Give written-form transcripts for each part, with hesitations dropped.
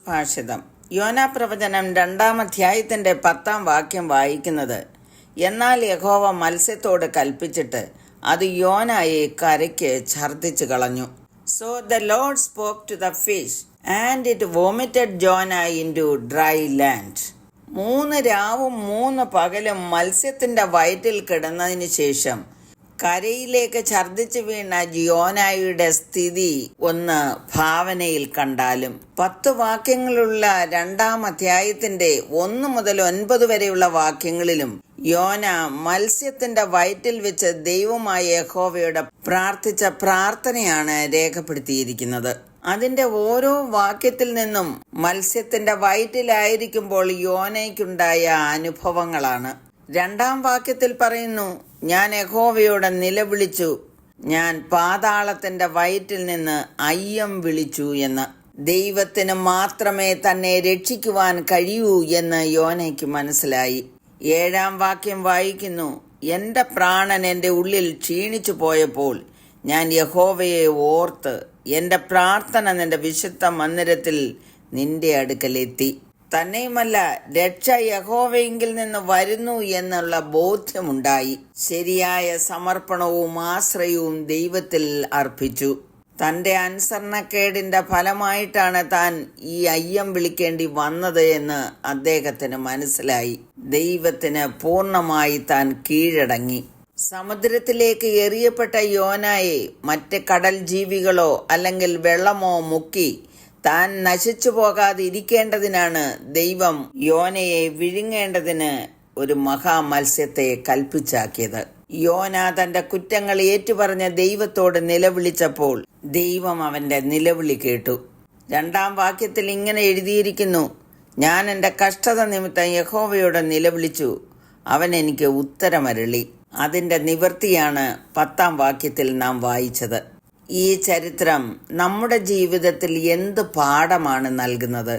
ഭാഷിതം. യോനാ പ്രവചനം 2-ാം അധ്യായത്തിന്റെ 10-ാം വാക്യം വായിക്കുന്നത്: എന്നാൽ യഹോവ മത്സ്യത്തോട് കൽപ്പിച്ചിട്ട് അത് യോനായെ കരയ്ക്ക് ഛർദ്ദിച്ചു കളഞ്ഞു. So the Lord spoke to the fish, and it vomited Jonah into dry land. 3 രാവും 3 പകലും മത്സ്യത്തിന്റെ വയറ്റിൽ കിടന്നതിന് ശേഷം കരയിലേക്ക് ഛർദ്ദിച്ചു വീണ യോനായുടെ സ്ഥിതി ഒന്ന് ഭാവനയിൽ കണ്ടാലും. 10 വാക്യങ്ങളുള്ള 2-ാം അധ്യായത്തിന്റെ 1 മുതൽ 9 വരെയുള്ള വാക്യങ്ങളിലും യോന മത്സ്യത്തിന്റെ വയറ്റിൽ വെച്ച് ദൈവമായ യഹോവയോട് പ്രാർത്ഥിച്ച പ്രാർത്ഥനയാണ് രേഖപ്പെടുത്തിയിരിക്കുന്നത്. അതിന്റെ ഓരോ വാക്യത്തിൽ നിന്നും മത്സ്യത്തിന്റെ വയറ്റിലായിരിക്കുമ്പോൾ യോനയ്ക്കുണ്ടായ അനുഭവങ്ങളാണ്. 2-ാം വാക്യത്തിൽ പറയുന്നു: ഞാൻ യഹോവയോട് നിലവിളിച്ചു, ഞാൻ പാതാളത്തിന്റെ വയറ്റിൽ നിന്ന് അയ്യം വിളിച്ചു എന്ന്. ദൈവത്തിന് മാത്രമേ തന്നെ രക്ഷിക്കുവാൻ കഴിയൂ എന്ന് യോനയ്ക്ക് മനസ്സിലായി. 7-ാം വാക്യം വായിക്കുന്നു: എന്റെ പ്രാണൻ എൻ്റെ ഉള്ളിൽ ക്ഷീണിച്ചു പോയപ്പോൾ ഞാൻ യഹോവയെ ഓർത്ത് എൻ്റെ പ്രാർത്ഥന നിന്റെ വിശുദ്ധ മന്ദിരത്തിൽ നിന്റെ അടുക്കലെത്തി. തന്നെയുമല്ല, രക്ഷ യഹോവയെങ്കിൽ നിന്ന് വരുന്നു എന്നുള്ള ബോധ്യമുണ്ടായി. ശരിയായ സമർപ്പണവും ആശ്രയവും ദൈവത്തിൽ അർപ്പിച്ചു. തൻ്റെ അനുസരണക്കേടിന്റെ ഫലമായിട്ടാണ് താൻ ഈ അയ്യം വിളിക്കേണ്ടി വന്നത് എന്ന് അദ്ദേഹത്തിന് മനസ്സിലായി. ദൈവത്തിന് പൂർണ്ണമായി താൻ കീഴടങ്ങി. സമുദ്രത്തിലേക്ക് എറിയപ്പെട്ട യോനായെ മറ്റ് കടൽ ജീവികളോ അല്ലെങ്കിൽ വെള്ളമോ മുക്കി താൻ നശിച്ചു പോകാതെ ഇരിക്കേണ്ടതിനാണ് ദൈവം യോനയെ വിഴുങ്ങേണ്ടതിന് ഒരു മഹാമത്സ്യത്തെ കൽപ്പിച്ചാക്കിയത്. യോന തന്റെ കുറ്റങ്ങൾ ഏറ്റുപറഞ്ഞ ദൈവത്തോട് നിലവിളിച്ചപ്പോൾ ദൈവം അവന്റെ നിലവിളി കേട്ടു. 2-ാം വാക്യത്തിൽ ഇങ്ങനെ എഴുതിയിരിക്കുന്നു: ഞാൻ എൻ്റെ കഷ്ടത നിമിത്തം യഹോവയോട് നിലവിളിച്ചു, അവൻ എനിക്ക് ഉത്തരമരുളി. അതിന്റെ നിവൃത്തിയാണ് 10-ാം വാക്യത്തിൽ നാം വായിച്ചത്. ഈ ചരിത്രം നമ്മുടെ ജീവിതത്തിൽ എന്ത് പാഠമാണ് നൽകുന്നത്?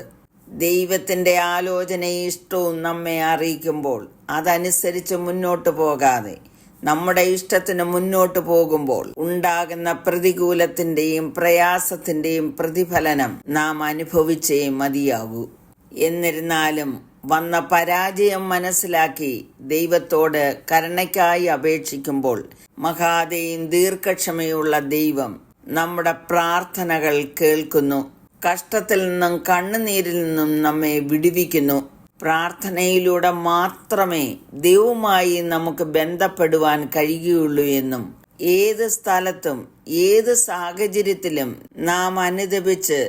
ദൈവത്തിന്റെ ആലോചനയും ഇഷ്ടവും നമ്മെ അറിയിക്കുമ്പോൾ അതനുസരിച്ച് മുന്നോട്ട് പോകാതെ നമ്മുടെ ഇഷ്ടത്തിന് മുന്നോട്ട് പോകുമ്പോൾ ഉണ്ടാകുന്ന പ്രതികൂലത്തിന്റെയും പ്രയാസത്തിന്റെയും പ്രതിഫലനം നാം അനുഭവിച്ചേ മതിയാകൂ. എന്നിരുന്നാലും വന്ന പരാജയം മനസ്സിലാക്കി ദൈവത്തോട് കരുണയ്ക്കായി അപേക്ഷിക്കുമ്പോൾ മഹാദയും ദീർഘക്ഷമയുള്ള ദൈവം നമ്മുടെ പ്രാർത്ഥനകൾ കേൾക്കുന്നു. കഷ്ടത്തിൽ നിന്നും കണ്ണുനീരിൽ നിന്നും നമ്മെ വിടുവിക്കുന്നു. പ്രാർത്ഥനയിലൂടെ മാത്രമേ ദൈവവുമായി നമുക്ക് ബന്ധപ്പെടുവാൻ കഴിയുകയുള്ളൂ എന്നും ഏത് സ്ഥലത്തും ഏത് സാഹചര്യത്തിലും നാം അനുദപിച്ച്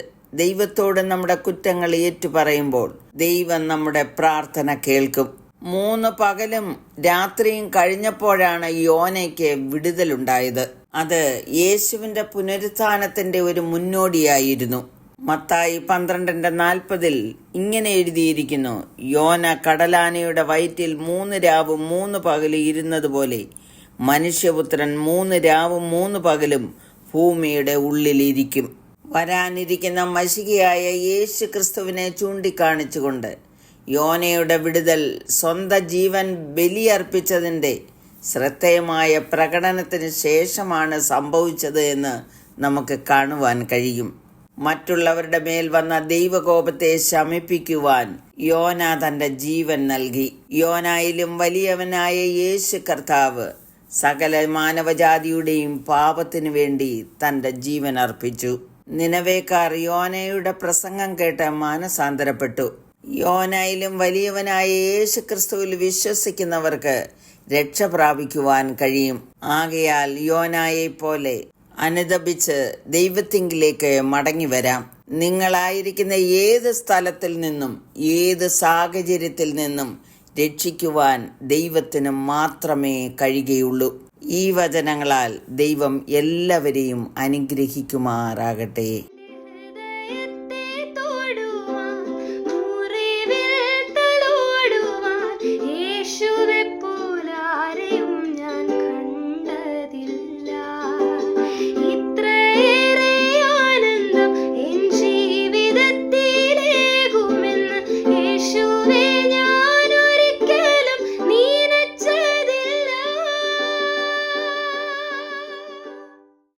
ദൈവത്തോട് നമ്മുടെ കുറ്റങ്ങൾ ഏറ്റുപറയുമ്പോൾ ദൈവം നമ്മുടെ പ്രാർത്ഥന കേൾക്കും. 3 പകലും രാത്രിയും കഴിഞ്ഞപ്പോഴാണ് യോനയ്ക്ക് വിടുതലുണ്ടായത്. അത് യേശുവിന്റെ പുനരുത്ഥാനത്തിന്റെ ഒരു മുന്നോടിയായിരുന്നു. മത്തായി 12:40 ഇങ്ങനെ എഴുതിയിരിക്കുന്നു: യോന കടലാനയുടെ വയറ്റിൽ 3 രാവും 3 പകലും ഇരുന്നതുപോലെ മനുഷ്യപുത്രൻ 3 രാവും 3 പകലും ഭൂമിയുടെ ഉള്ളിലിരിക്കും. വരാനിരിക്കുന്ന മശിഹയായ യേശു ക്രിസ്തുവിനെ ചൂണ്ടിക്കാണിച്ചുകൊണ്ട് യോനയുടെ വിടുതൽ സ്വന്തം ജീവൻ ബലിയർപ്പിച്ചതിൻ്റെ ശ്രദ്ധേയമായ പ്രകടനത്തിന് ശേഷമാണ് സംഭവിച്ചത് എന്ന് നമുക്ക് കാണുവാൻ കഴിയും. മറ്റുള്ളവരുടെ മേൽ വന്ന ദൈവകോപത്തെ ശമിപ്പിക്കുവാൻ യോന തന്റെ ജീവൻ നൽകി. യോനായിലും വലിയവനായ യേശു കർത്താവ് സകല മാനവജാതിയുടെയും പാപത്തിനു വേണ്ടി തന്റെ ജീവൻ അർപ്പിച്ചു. നിനവേക്കാർ യോനയുടെ പ്രസംഗം കേട്ട് മാനസാന്തരപ്പെട്ടു. യോനായിലും വലിയവനായ യേശു ക്രിസ്തുവിൽ വിശ്വസിക്കുന്നവർക്ക് രക്ഷ പ്രാപിക്കുവാൻ കഴിയും. ആകയാൽ യോനായെ പോലെ അനുദപിച്ച് ദൈവത്തിങ്കിലേക്ക് മടങ്ങി വരാം. നിങ്ങളായിരിക്കുന്ന ഏത് സ്ഥലത്തിൽ നിന്നും ഏത് സാഹചര്യത്തിൽ നിന്നും രക്ഷിക്കുവാൻ ദൈവത്തിന് മാത്രമേ കഴിയുകയുള്ളൂ. ഈ വചനങ്ങളാൽ ദൈവം എല്ലാവരെയും അനുഗ്രഹിക്കുമാറാകട്ടെ.